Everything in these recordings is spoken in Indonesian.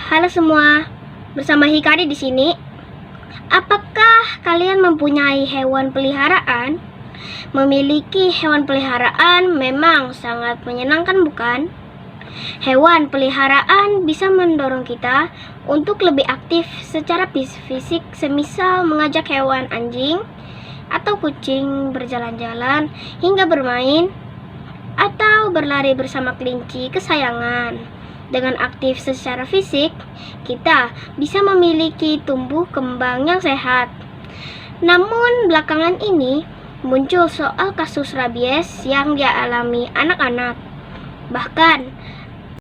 Halo semua, bersama Hikari di sini. Apakah kalian mempunyai hewan peliharaan? Memiliki hewan peliharaan memang sangat menyenangkan, bukan? Hewan peliharaan bisa mendorong kita untuk lebih aktif secara fisik, semisal mengajak hewan anjing atau kucing berjalan-jalan hingga bermain atau berlari bersama kelinci kesayangan. Dengan aktif secara fisik, kita bisa memiliki tumbuh kembang yang sehat. Namun belakangan ini muncul soal kasus rabies yang dialami anak-anak. Bahkan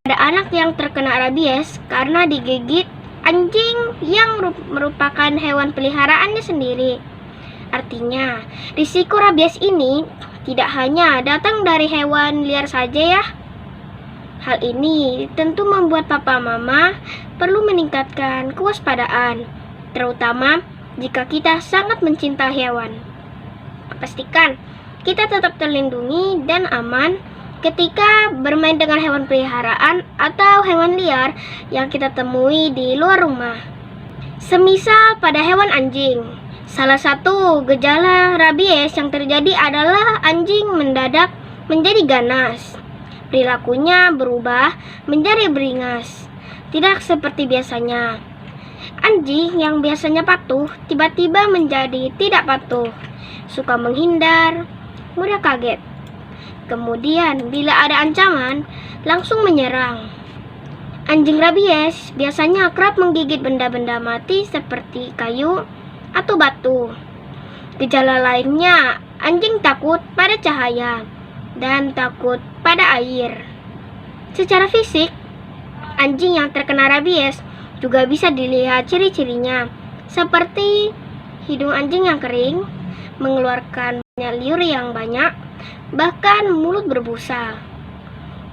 ada anak yang terkena rabies karena digigit anjing yang merupakan hewan peliharaannya sendiri. Artinya, risiko rabies ini tidak hanya datang dari hewan liar saja ya. Hal ini tentu membuat papa mama perlu meningkatkan kewaspadaan, terutama jika kita sangat mencintai hewan. Pastikan kita tetap terlindungi dan aman ketika bermain dengan hewan peliharaan atau hewan liar yang kita temui di luar rumah. Semisal pada hewan anjing, salah satu gejala rabies yang terjadi adalah anjing mendadak menjadi ganas. Perilakunya berubah menjadi beringas, tidak seperti biasanya. Anjing yang biasanya patuh tiba-tiba menjadi tidak patuh, suka menghindar, mudah kaget. Kemudian bila ada ancaman, langsung menyerang. Anjing rabies biasanya kerap menggigit benda-benda mati seperti kayu atau batu. Gejala lainnya, anjing takut pada cahaya dan takut pada air. Secara fisik, anjing yang terkena rabies juga bisa dilihat ciri-cirinya, seperti hidung anjing yang kering, mengeluarkan banyak liur yang banyak, bahkan mulut berbusa.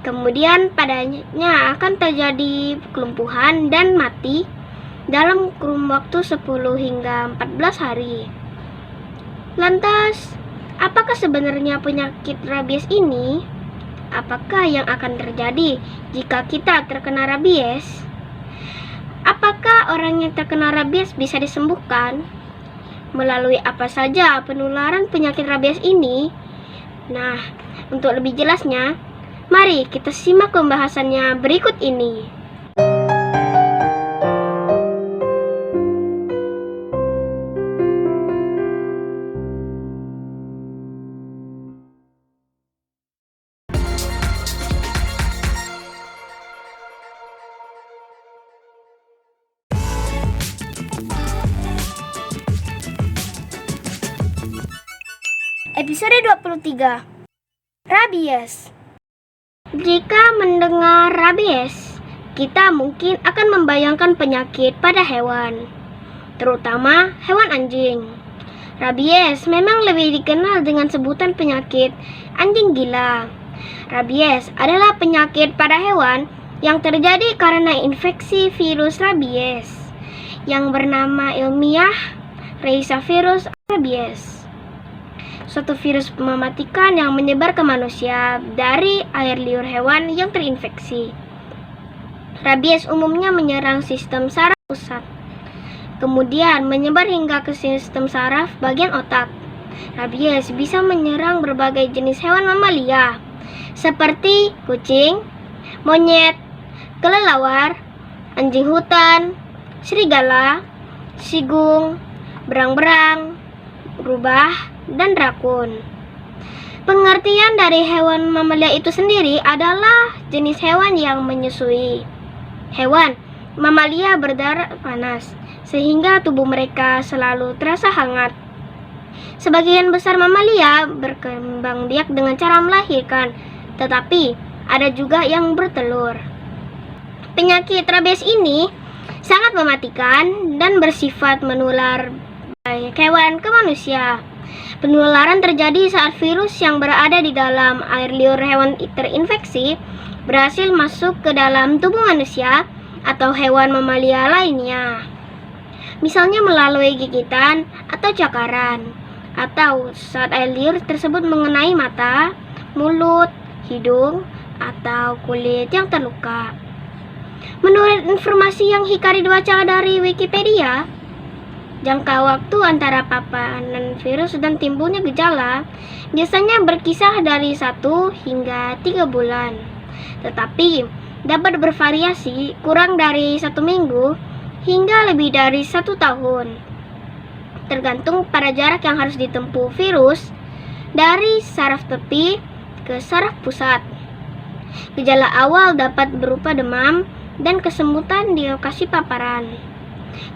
Kemudian padanya akan terjadi kelumpuhan dan mati dalam kurun waktu 10 hingga 14 hari. Lantas, apakah sebenarnya penyakit rabies ini? Apakah yang akan terjadi jika kita terkena rabies? Apakah orang yang terkena rabies bisa disembuhkan? Melalui apa saja penularan penyakit rabies ini? Nah, untuk lebih jelasnya, mari kita simak pembahasannya berikut ini. Episode 23. Rabies. Jika mendengar rabies, kita mungkin akan membayangkan penyakit pada hewan, terutama hewan anjing. Rabies memang lebih dikenal dengan sebutan penyakit anjing gila. Rabies adalah penyakit pada hewan yang terjadi karena infeksi virus rabies yang bernama ilmiah Rhizavirus rabies. Suatu virus mematikan yang menyebar ke manusia dari air liur hewan yang terinfeksi. Rabies umumnya menyerang sistem saraf pusat, kemudian menyebar hingga ke sistem saraf bagian otak. Rabies bisa menyerang berbagai jenis hewan mamalia, seperti kucing, monyet, kelelawar, anjing hutan, serigala, sigung, berang-berang, rubah, dan rakun. Pengertian dari hewan mamalia itu sendiri adalah jenis hewan yang menyusui. Hewan mamalia berdarah panas, sehingga tubuh mereka selalu terasa hangat. Sebagian besar mamalia berkembang biak dengan cara melahirkan, tetapi ada juga yang bertelur. Penyakit rabies ini sangat mematikan dan bersifat menular dari hewan ke manusia. Penularan terjadi saat virus yang berada di dalam air liur hewan terinfeksi berhasil masuk ke dalam tubuh manusia atau hewan mamalia lainnya. Misalnya melalui gigitan atau cakaran, atau saat air liur tersebut mengenai mata, mulut, hidung, atau kulit yang terluka. Menurut informasi yang Hikari baca dari Wikipedia, jangka waktu antara paparan virus dan timbulnya gejala biasanya berkisar dari 1 hingga 3 bulan. Tetapi dapat bervariasi kurang dari 1 minggu hingga lebih dari 1 tahun. Tergantung pada jarak yang harus ditempuh virus dari saraf tepi ke saraf pusat. Gejala awal dapat berupa demam dan kesemutan di lokasi paparan.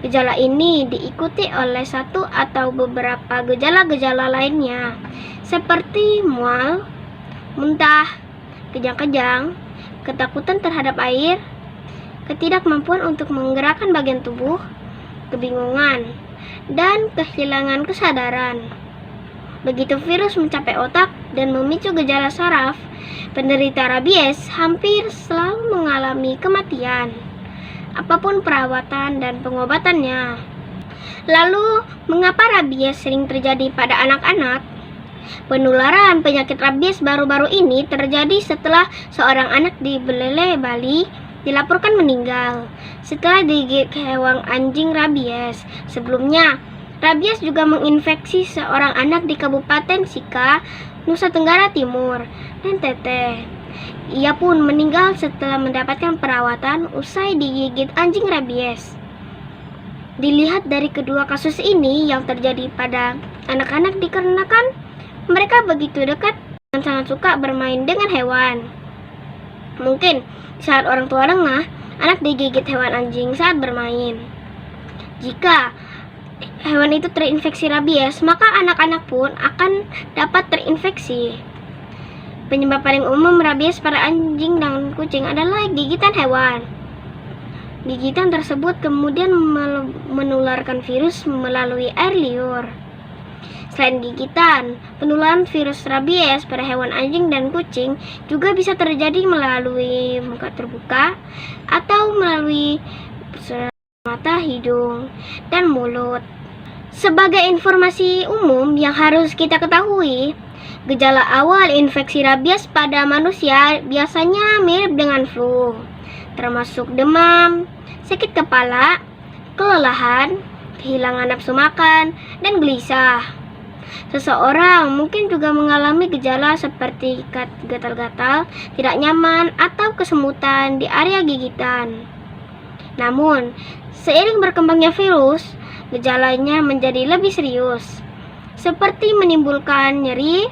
Gejala ini diikuti oleh 1 atau beberapa gejala-gejala lainnya, seperti mual, muntah, kejang-kejang, ketakutan terhadap air, ketidakmampuan untuk menggerakkan bagian tubuh, kebingungan, dan kehilangan kesadaran. Begitu virus mencapai otak dan memicu gejala saraf, penderita rabies hampir selalu mengalami kematian, apapun perawatan dan pengobatannya. Lalu, mengapa rabies sering terjadi pada anak-anak? Penularan penyakit rabies baru-baru ini terjadi setelah seorang anak di Belele, Bali dilaporkan meninggal setelah digigit hewan anjing rabies. Sebelumnya, rabies juga menginfeksi seorang anak di Kabupaten Sika, Nusa Tenggara Timur, NTT. Ia pun meninggal setelah mendapatkan perawatan usai digigit anjing rabies. Dilihat dari kedua kasus ini yang terjadi pada anak-anak dikarenakan mereka begitu dekat dan sangat suka bermain dengan hewan. Mungkin saat orang tua lengah, anak digigit hewan anjing saat bermain. Jika hewan itu terinfeksi rabies, maka anak-anak pun akan dapat terinfeksi. Penyebab paling umum rabies pada anjing dan kucing adalah gigitan hewan. Gigitan tersebut kemudian menularkan virus melalui air liur. Selain gigitan, penularan virus rabies pada hewan anjing dan kucing juga bisa terjadi melalui muka terbuka atau melalui mata, hidung, dan mulut. Sebagai informasi umum yang harus kita ketahui, gejala awal infeksi rabies pada manusia biasanya mirip dengan flu, termasuk demam, sakit kepala, kelelahan, kehilangan nafsu makan, dan gelisah. Seseorang mungkin juga mengalami gejala seperti gatal-gatal, tidak nyaman, atau kesemutan di area gigitan. Namun, seiring berkembangnya virus, gejalanya menjadi lebih serius, seperti menimbulkan nyeri,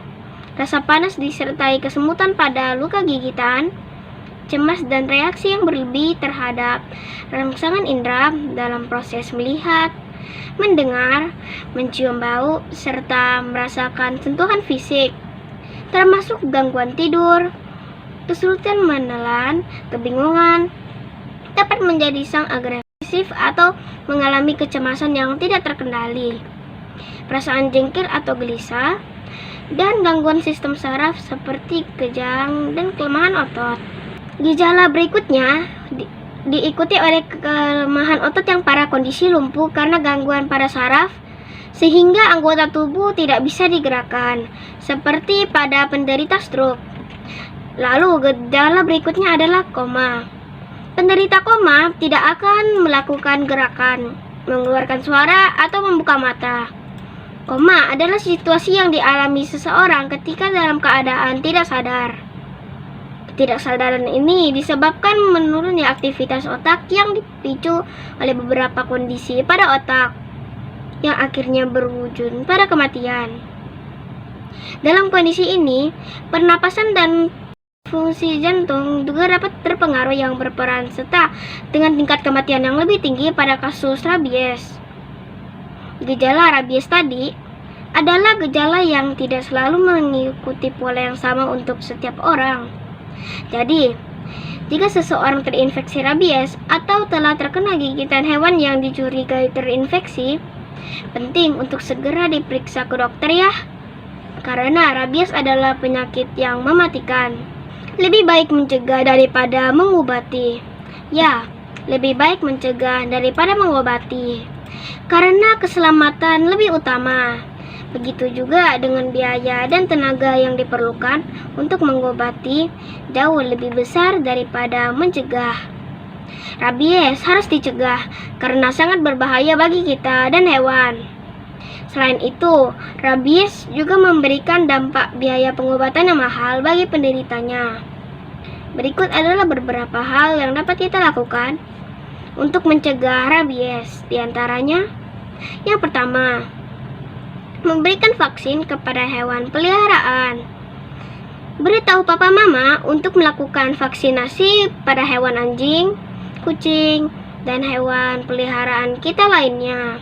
rasa panas disertai kesemutan pada luka gigitan, cemas dan reaksi yang berlebih terhadap rangsangan indera dalam proses melihat, mendengar, mencium bau, serta merasakan sentuhan fisik, termasuk gangguan tidur, kesulitan menelan, kebingungan, dapat menjadi sang agresif atau mengalami kecemasan yang tidak terkendali, perasaan jengkel atau gelisah, dan gangguan sistem saraf seperti kejang dan kelemahan otot. Gejala berikutnya diikuti oleh kelemahan otot yang parah, kondisi lumpuh karena gangguan pada saraf sehingga anggota tubuh tidak bisa digerakkan, seperti pada penderita stroke. Lalu gejala berikutnya adalah koma. Penderita koma tidak akan melakukan gerakan, mengeluarkan suara, atau membuka mata. Koma adalah situasi yang dialami seseorang ketika dalam keadaan tidak sadar. Ketidaksadaran ini disebabkan menurunnya aktivitas otak yang dipicu oleh beberapa kondisi pada otak, yang akhirnya berwujud pada kematian. Dalam kondisi ini, pernapasan dan fungsi jantung juga dapat terpengaruh yang berperan serta dengan tingkat kematian yang lebih tinggi pada kasus rabies. Gejala rabies tadi adalah gejala yang tidak selalu mengikuti pola yang sama untuk setiap orang. Jadi, jika seseorang terinfeksi rabies atau telah terkena gigitan hewan yang dicurigai terinfeksi, penting untuk segera diperiksa ke dokter ya, karena rabies adalah penyakit yang mematikan. Lebih baik mencegah daripada mengobati. Ya, lebih baik mencegah daripada mengobati, karena keselamatan lebih utama. Begitu juga dengan biaya dan tenaga yang diperlukan untuk mengobati jauh lebih besar daripada mencegah. Rabies harus dicegah karena sangat berbahaya bagi kita dan hewan. Selain itu, rabies juga memberikan dampak biaya pengobatan yang mahal bagi penderitanya. Berikut adalah beberapa hal yang dapat kita lakukan untuk mencegah rabies. Di antaranya, yang pertama, memberikan vaksin kepada hewan peliharaan. Beritahu papa mama untuk melakukan vaksinasi pada hewan anjing, kucing, dan hewan peliharaan kita lainnya.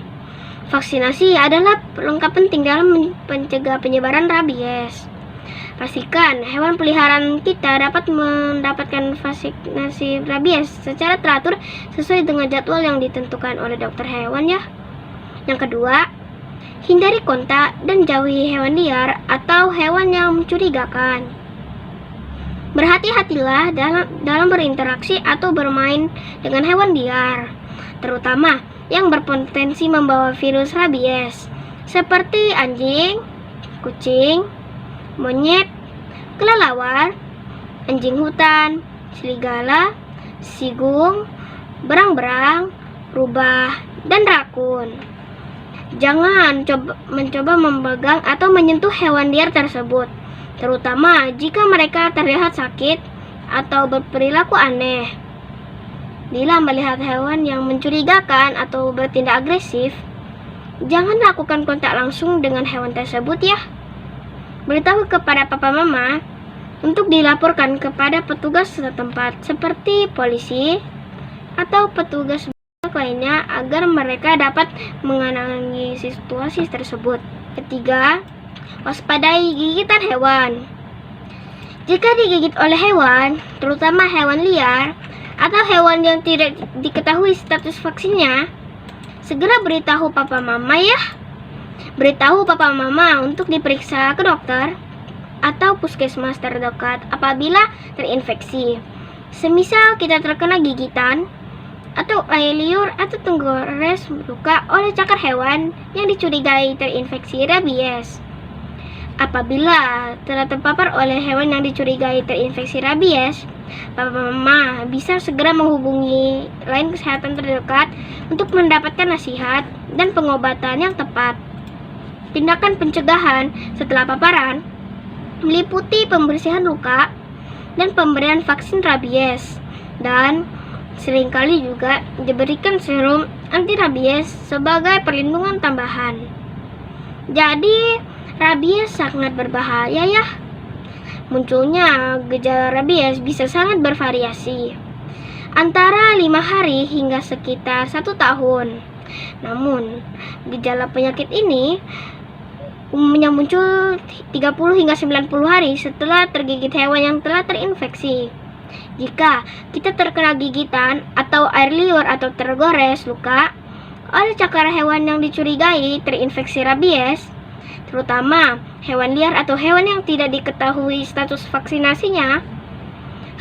Vaksinasi adalah pelengkap penting dalam mencegah penyebaran rabies. Pastikan hewan peliharaan kita dapat mendapatkan vaksinasi rabies secara teratur sesuai dengan jadwal yang ditentukan oleh dokter hewan ya. Yang kedua, hindari kontak dan jauhi hewan liar atau hewan yang mencurigakan. Berhati-hatilah dalam berinteraksi atau bermain dengan hewan liar, terutama yang berpotensi membawa virus rabies, seperti anjing, kucing, monyet, kelelawar, anjing hutan, serigala, sigung, berang-berang, rubah, dan rakun. Jangan mencoba memegang atau menyentuh hewan liar tersebut, terutama jika mereka terlihat sakit atau berperilaku aneh. Bila melihat hewan yang mencurigakan atau bertindak agresif, jangan lakukan kontak langsung dengan hewan tersebut ya. Beritahu kepada papa mama untuk dilaporkan kepada petugas setempat seperti polisi atau petugas lainnya agar mereka dapat menangani situasi tersebut. Ketiga, waspadai gigitan hewan. Jika digigit oleh hewan, terutama hewan liar atau hewan yang tidak diketahui status vaksinnya, segera beritahu papa mama ya. Beritahu papa mama untuk diperiksa ke dokter atau puskesmas terdekat apabila terinfeksi. Semisal kita terkena gigitan atau air liur atau tenggores luka oleh cakar hewan yang dicurigai terinfeksi rabies. Apabila telah terpapar oleh hewan yang dicurigai terinfeksi rabies, papa mama bisa segera menghubungi lain kesehatan terdekat untuk mendapatkan nasihat dan pengobatan yang tepat. Tindakan pencegahan setelah paparan meliputi pembersihan luka dan pemberian vaksin rabies, dan seringkali juga diberikan serum anti rabies sebagai perlindungan tambahan. Jadi, rabies sangat berbahaya ya. Munculnya gejala rabies bisa sangat bervariasi, antara 5 hari hingga sekitar 1 tahun. Namun, gejala penyakit ini umumnya muncul 30 hingga 90 hari setelah tergigit hewan yang telah terinfeksi. Jika kita terkena gigitan atau air liur atau tergores luka oleh cakar hewan yang dicurigai terinfeksi rabies, terutama hewan liar atau hewan yang tidak diketahui status vaksinasinya,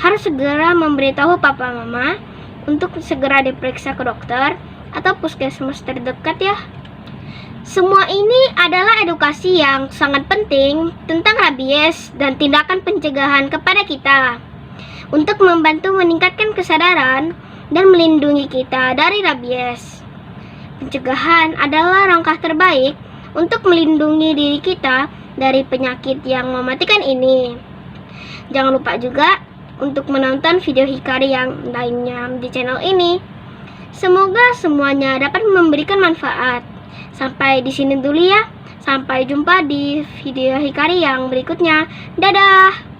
harus segera memberitahu papa mama untuk segera diperiksa ke dokter atau puskesmas terdekat ya. Semua ini adalah edukasi yang sangat penting tentang rabies dan tindakan pencegahan kepada kita untuk membantu meningkatkan kesadaran dan melindungi kita dari rabies. Pencegahan adalah langkah terbaik untuk melindungi diri kita dari penyakit yang mematikan ini. Jangan lupa juga untuk menonton video Hikari yang lainnya di channel ini. Semoga semuanya dapat memberikan manfaat. Sampai di sini dulu ya. Sampai jumpa di video Hikari yang berikutnya. Dadah!